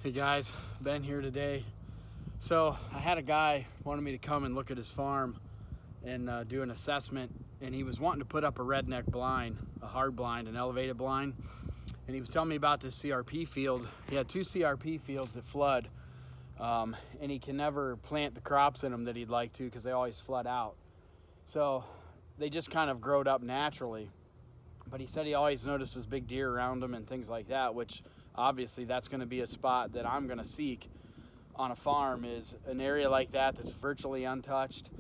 Hey guys, Ben here today. So I had a guy wanted me to come and look at his farm and do an assessment, and he was wanting to put up a redneck blind, a hard blind, an elevated blind, and he was telling me about this CRP field. He had two CRP fields that flood, and he can never plant the crops in them that he'd like to because they always flood out. So they just kind of growed up naturally, but he said he always notices big deer around them and things like that, which obviously that's going to be a spot that I'm going to seek on a farm, is an area like that that's virtually untouched,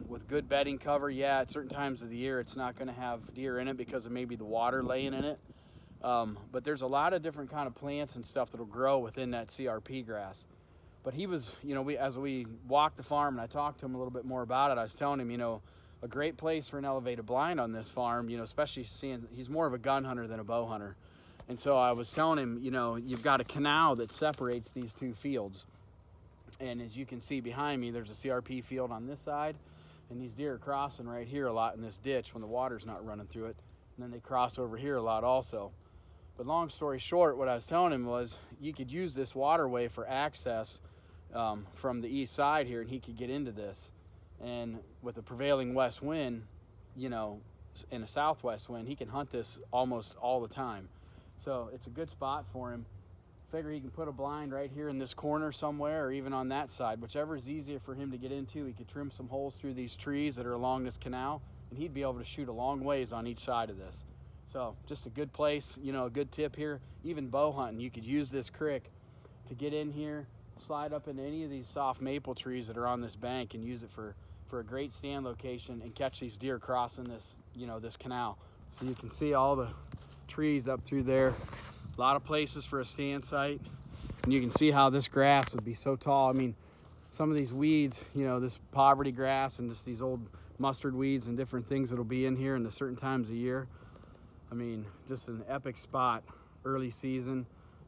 with good bedding cover. Yeah, at certain times of the year it's not going to have deer in it because of maybe the water laying in it, but there's a lot of different kind of plants and stuff that'll grow within that CRP grass. But he was, as we walked the farm and I talked to him a little bit more about it, I was telling him, a great place for an elevated blind on this farm, especially seeing he's more of a gun hunter than a bow hunter. And so I was telling him, you've got a canal that separates these two fields. And as you can see behind me, there's a CRP field on this side, and these deer are crossing right here a lot in this ditch when the water's not running through it. And then they cross over here a lot also. But long story short, what I was telling him was you could use this waterway for access from the east side here, and he could get into this. And with a prevailing west wind, and a southwest wind, he can hunt this almost all the time. So it's a good spot for him. Figure he can put a blind right here in this corner somewhere, or even on that side, whichever is easier for him to get into. He could trim some holes through these trees that are along this canal, and he'd be able to shoot a long ways on each side of this. So just a good place, a good tip here. Even bow hunting, you could use this creek to get in here, slide up into any of these soft maple trees that are on this bank, and use it for a great stand location and catch these deer crossing this, this canal. So you can see all the trees up through there. A lot of places for a stand site, and you can see how this grass would be so tall. I mean, some of these weeds, this poverty grass and just these old mustard weeds and different things that'll be in here in the certain times of year. I mean, just an epic spot, early season,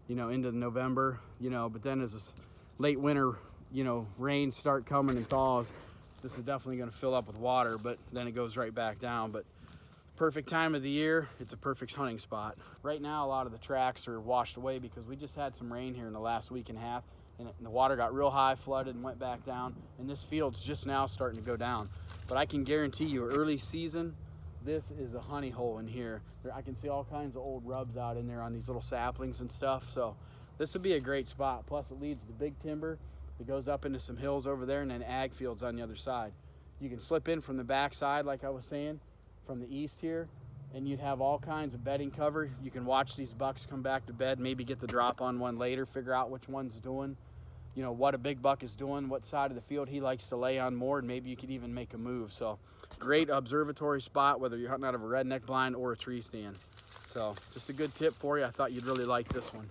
into November, but then as this late winter, rains start coming and thaws, this is definitely going to fill up with water, but then it goes right back down. But perfect time of the year, it's a perfect hunting spot. Right now, a lot of the tracks are washed away because we just had some rain here in the last week and a half, and the water got real high, flooded, and went back down, and this field's just now starting to go down. But I can guarantee you, early season, this is a honey hole in here. I can see all kinds of old rubs out in there on these little saplings and stuff, so this would be a great spot. Plus, it leads to big timber. It goes up into some hills over there, and then ag fields on the other side. You can slip in from the back side, like I was saying, from the east here, and you'd have all kinds of bedding cover. You can watch these bucks come back to bed, maybe get the drop on one later, figure out which one's doing, what a big buck is doing, what side of the field he likes to lay on more, and maybe you could even make a move. So great observatory spot, whether you're hunting out of a redneck blind or a tree stand. So just a good tip for you. I thought you'd really like this one.